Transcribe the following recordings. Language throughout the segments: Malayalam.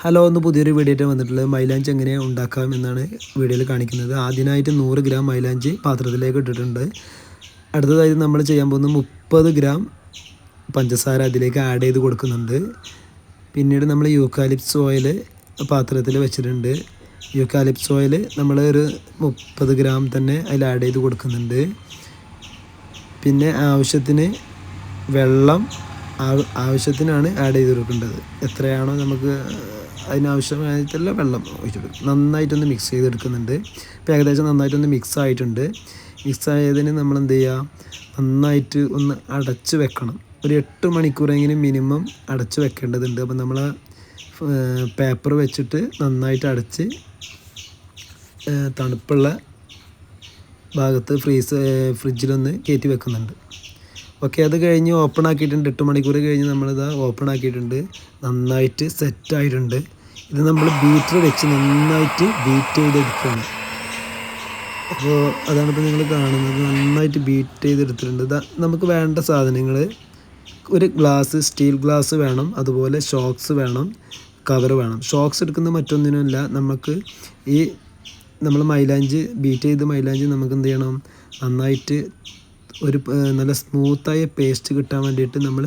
ഹലോ, ഒന്ന് പുതിയൊരു വീഡിയോ ആയിട്ട് വന്നിട്ടുള്ളത്. മൈലാഞ്ചി എങ്ങനെ ഉണ്ടാക്കാം എന്നാണ് വീഡിയോയിൽ കാണിക്കുന്നത്. ആദ്യമായിട്ട് 100 ഗ്രാം മൈലാഞ്ചി പാത്രത്തിലേക്ക് ഇട്ടിട്ടുണ്ട്. അടുത്തതായിട്ട് നമ്മൾ ചെയ്യാൻ പോകുന്നത് 30 ഗ്രാം പഞ്ചസാര അതിലേക്ക് ആഡ് ചെയ്ത് കൊടുക്കുന്നുണ്ട്. പിന്നീട് നമ്മൾ യൂക്കാലിപ്സ് ഓയിൽ പാത്രത്തിൽ വെച്ചിട്ടുണ്ട്. യൂക്കാലിപ്സ് ഓയിൽ നമ്മൾ ഒരു 30 ഗ്രാം തന്നെ അതിൽ ആഡ് ചെയ്ത് കൊടുക്കുന്നുണ്ട്. പിന്നെ ആവശ്യത്തിന് വെള്ളം ആവശ്യത്തിനാണ് ആഡ് ചെയ്ത് കൊടുക്കേണ്ടത്. എത്രയാണോ നമുക്ക് അതിനാവശ്യമായിട്ടുള്ള വെള്ളം ഒഴിച്ചെടുക്കും. നന്നായിട്ടൊന്ന് മിക്സ് ചെയ്തെടുക്കുന്നുണ്ട്. ഇപ്പോൾ ഏകദേശം നന്നായിട്ടൊന്ന് മിക്സ് ആയിട്ടുണ്ട്. മിക്സ് ആയതിന് നമ്മൾ എന്ത് ചെയ്യുക, നന്നായിട്ട് ഒന്ന് അടച്ച് വെക്കണം. ഒരു 8 മണിക്കൂറെങ്കിലും മിനിമം അടച്ച് വെക്കേണ്ടതുണ്ട്. അപ്പോൾ നമ്മൾ പേപ്പർ വെച്ചിട്ട് നന്നായിട്ട് അടച്ച് തണുപ്പുള്ള ഭാഗത്ത് ഫ്രിഡ്ജിലൊന്ന് കയറ്റി വെക്കുന്നുണ്ട്. ഓക്കെ, അത് കഴിഞ്ഞ് ഓപ്പൺ ആക്കിയിട്ടുണ്ട്. 8 മണിക്കൂർ കഴിഞ്ഞ് നമ്മളിത് ഓപ്പൺ ആക്കിയിട്ടുണ്ട്. നന്നായിട്ട് സെറ്റായിട്ടുണ്ട്. ഇത് നമ്മൾ ബീറ്റർ വെച്ച് നന്നായിട്ട് ബീറ്റ് ചെയ്തെടുക്കുകയാണ്. അപ്പോൾ അതാണിപ്പോൾ നിങ്ങൾ കാണുന്നത്. നന്നായിട്ട് ബീറ്റ് ചെയ്തെടുത്തിട്ടുണ്ട്. നമുക്ക് വേണ്ട സാധനങ്ങൾ ഒരു ഗ്ലാസ്, സ്റ്റീൽ ഗ്ലാസ് വേണം, അതുപോലെ ഷോക്സ് വേണം, കവർ വേണം. ഷോക്സ് എടുക്കുന്നത് മറ്റൊന്നിനുമല്ല, നമുക്ക് ഈ നമ്മൾ മൈലാഞ്ചി ബീറ്റ് ചെയ്ത് മൈലാഞ്ചി നമുക്ക് എന്ത് ചെയ്യണം, നന്നായിട്ട് ഒരു നല്ല സ്മൂത്തായ പേസ്റ്റ് കിട്ടാൻ വേണ്ടിയിട്ട് നമ്മൾ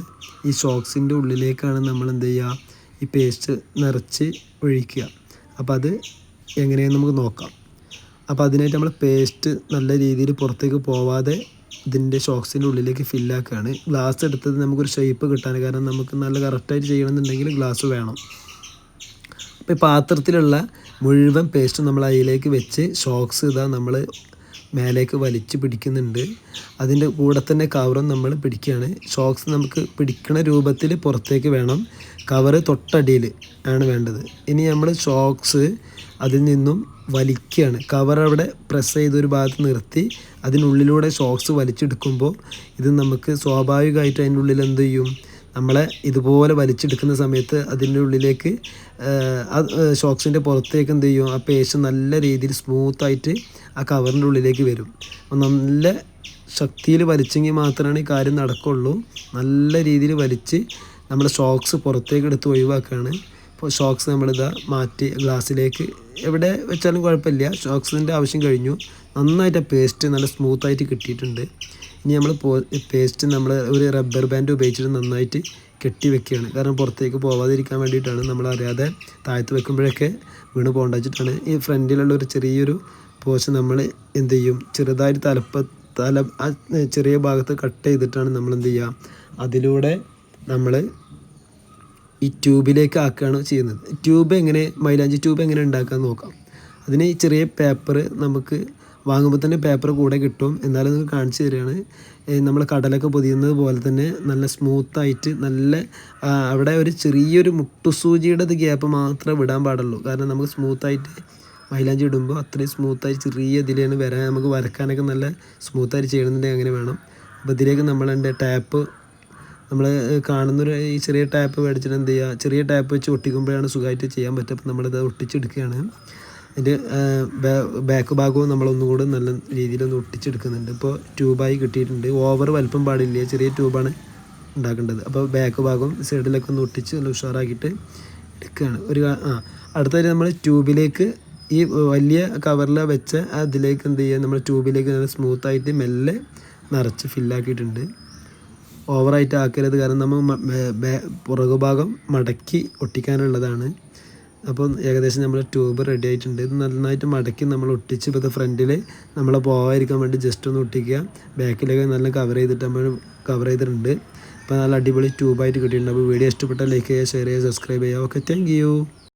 ഈ ഷോക്സിൻ്റെ ഉള്ളിലേക്കാണ് നമ്മൾ എന്ത് ചെയ്യുക, ഈ പേസ്റ്റ് നിറച്ച് ഒഴിക്കുക. അപ്പോൾ അത് എങ്ങനെയെന്ന് നമുക്ക് നോക്കാം. അപ്പോൾ അതിനായിട്ട് നമ്മൾ പേസ്റ്റ് നല്ല രീതിയിൽ പുറത്തേക്ക് പോവാതെ ഇതിൻ്റെ ഷോക്സിൻ്റെ ഉള്ളിലേക്ക് ഫില്ലാക്കുകയാണ്. ഗ്ലാസ് എടുത്തത് നമുക്കൊരു ഷേപ്പ് കിട്ടാൻ, കാരണം നമുക്ക് നല്ല കറക്റ്റായിട്ട് ചെയ്യണമെന്നുണ്ടെങ്കിൽ ഗ്ലാസ് വേണം. അപ്പോൾ ഈ പാത്രത്തിലുള്ള മുഴുവൻ പേസ്റ്റ് നമ്മൾ അതിലേക്ക് വെച്ച് ഷോക്സ് ഇതാ നമ്മൾ മേലേക്ക് വലിച്ച് പിടിക്കുന്നുണ്ട്. അതിൻ്റെ കൂടെ തന്നെ കവറും നമ്മൾ പിടിക്കുകയാണ്. ഷോക്സ് നമുക്ക് പിടിക്കുന്ന രൂപത്തിൽ പുറത്തേക്ക് വേണം, കവറ് തൊട്ടടിയിൽ ആണ് വേണ്ടത്. ഇനി നമ്മൾ ഷോക്സ് അതിൽ നിന്നും വലിക്കുകയാണ്. കവർ അവിടെ പ്രസ് ചെയ്തൊരു ഭാഗത്ത് നിർത്തി അതിനുള്ളിലൂടെ ഷോക്സ് വലിച്ചെടുക്കുമ്പോൾ ഇത് നമുക്ക് സ്വാഭാവികമായിട്ട് അതിൻ്റെ ഉള്ളിൽ എന്ത് ചെയ്യും, നമ്മളെ ഇതുപോലെ വലിച്ചെടുക്കുന്ന സമയത്ത് അതിൻ്റെ ഉള്ളിലേക്ക് ഷോക്സിൻ്റെ പുറത്തേക്ക് എന്ത് ചെയ്യും, ആ പേസ്റ്റ് നല്ല രീതിയിൽ സ്മൂത്തായിട്ട് ആ കവറിൻ്റെ ഉള്ളിലേക്ക് വരും. നല്ല ശക്തിയിൽ വലിച്ചെങ്കിൽ മാത്രമാണ് ഈ കാര്യം നടക്കുള്ളൂ. നല്ല രീതിയിൽ വലിച്ച് നമ്മുടെ ഷോക്സ് പുറത്തേക്ക് എടുത്ത് ഒഴിവാക്കുകയാണ്. ഇപ്പോൾ ഷോക്സ് നമ്മളിതാ മാറ്റി ഗ്ലാസ്സിലേക്ക് എവിടെ വെച്ചാലും കുഴപ്പമില്ല. ഷോക്സിൻ്റെ ആവശ്യം കഴിഞ്ഞു. നന്നായിട്ട് പേസ്റ്റ് നല്ല സ്മൂത്തായിട്ട് കിട്ടിയിട്ടുണ്ട്. ഇനി നമ്മൾ പേസ്റ്റ് നമ്മൾ ഒരു റബ്ബർ ബാൻഡ് ഉപയോഗിച്ചിട്ട് നന്നായിട്ട് കെട്ടി വെക്കുകയാണ്. കാരണം പുറത്തേക്ക് പോവാതിരിക്കാൻ വേണ്ടിയിട്ടാണ്. നമ്മൾ അറിയാതെ താഴത്ത് വെക്കുമ്പോഴൊക്കെ വീണ് പോകേണ്ട വെച്ചിട്ടാണ്. ഈ ഫ്രണ്ടിലുള്ള ഒരു ചെറിയൊരു പോർഷൻ നമ്മൾ എന്ത് ചെയ്യും, ചെറുതായിട്ട് ചെറിയ ഭാഗത്ത് കട്ട് ചെയ്തിട്ടാണ് നമ്മൾ എന്ത് ചെയ്യുക, അതിലൂടെ നമ്മൾ ഈ ട്യൂബിലേക്ക് ആക്കുകയാണ് ചെയ്യുന്നത്. മൈലാഞ്ചി ട്യൂബ് എങ്ങനെ ഉണ്ടാക്കാൻ നോക്കാം. അതിന് ഈ ചെറിയ പേപ്പർ നമുക്ക് വാങ്ങുമ്പോൾ തന്നെ പേപ്പർ കൂടെ കിട്ടും. എന്നാലും നിങ്ങൾക്ക് കാണിച്ചു തരികയാണ്. നമ്മൾ കടലൊക്കെ പൊതിയുന്നത് പോലെ തന്നെ നല്ല സ്മൂത്തായിട്ട് നല്ല അവിടെ ഒരു ചെറിയൊരു മുട്ടുസൂചിയുടെ ഗ്യാപ്പ് മാത്രമേ വിടാൻ പാടുള്ളൂ. കാരണം നമുക്ക് സ്മൂത്തായിട്ട് മൈലാഞ്ചി ഇടുമ്പോൾ അത്രയും സ്മൂത്തായിട്ട് ചെറിയ ഇതിലാണ് വരാൻ, നമുക്ക് വരക്കാനൊക്കെ നല്ല സ്മൂത്തായിട്ട് ചെയ്യണമെന്നുണ്ടെങ്കിൽ അങ്ങനെ വേണം. അപ്പോൾ ഇതിലേക്ക് നമ്മളതിൻ്റെ ടാപ്പ് നമ്മൾ കാണുന്നൊരു ഈ ചെറിയ ടാപ്പ് മേടിച്ചിട്ട് എന്ത് ചെയ്യുക, ചെറിയ ടാപ്പ് വെച്ച് ഒട്ടിക്കുമ്പോഴാണ് സുഖമായിട്ട് ചെയ്യാൻ പറ്റുക. അപ്പോൾ നമ്മളിത് ഒട്ടിച്ചെടുക്കുകയാണ്. അതിൻ്റെ ബാക്ക് ഭാഗവും നമ്മളൊന്നുകൂടി നല്ല രീതിയിലൊന്ന് ഒട്ടിച്ചെടുക്കുന്നുണ്ട്. ഇപ്പോൾ ട്യൂബായി കിട്ടിയിട്ടുണ്ട്. ഓവർ വലിപ്പം പാടില്ല, ചെറിയ ട്യൂബാണ് ഉണ്ടാക്കേണ്ടത്. അപ്പോൾ ബാക്ക് ഭാഗവും സൈഡിലൊക്കെ ഒന്ന് ഒട്ടിച്ച് നല്ല ഉഷാറാക്കിയിട്ട് എടുക്കുകയാണ്. അടുത്തായിട്ട് നമ്മൾ ട്യൂബിലേക്ക് ഈ വലിയ കവറിൽ വെച്ച അതിലേക്ക് എന്ത് ചെയ്യുക, നമ്മൾ ട്യൂബിലേക്ക് നല്ല സ്മൂത്തായിട്ട് മെല്ലെ നിറച്ച് ഫില്ലാക്കിയിട്ടുണ്ട്. ഓവറായിട്ട് ആക്കരുത്, കാരണം നമ്മൾ പുറകുഭാഗം മടക്കി ഒട്ടിക്കാനുള്ളതാണ്. അപ്പോൾ ഏകദേശം നമ്മൾ ട്യൂബ് റെഡി ആയിട്ടുണ്ട്. ഇത് നന്നായിട്ട് മടക്കി നമ്മൾ ഒട്ടിച്ച് ഇപ്പോൾ ഫ്രണ്ടിൽ നമ്മൾ പോകാതിരിക്കാൻ വേണ്ടി ജസ്റ്റ് ഒന്ന് ഒട്ടിക്കുക. ബാക്കിലേക്ക് നല്ല കവർ ചെയ്തിട്ടുണ്ട്. അപ്പോൾ നല്ല അടിപൊളി ട്യൂബായിട്ട് കിട്ടിയിട്ടുണ്ട്. അപ്പോൾ വീഡിയോ ഇഷ്ടപ്പെട്ടാൽ ലൈക്ക് ചെയ്യുക, ഷെയർ ചെയ്യുക, സബ്സ്ക്രൈബ് ചെയ്യുക. Okay, thank you.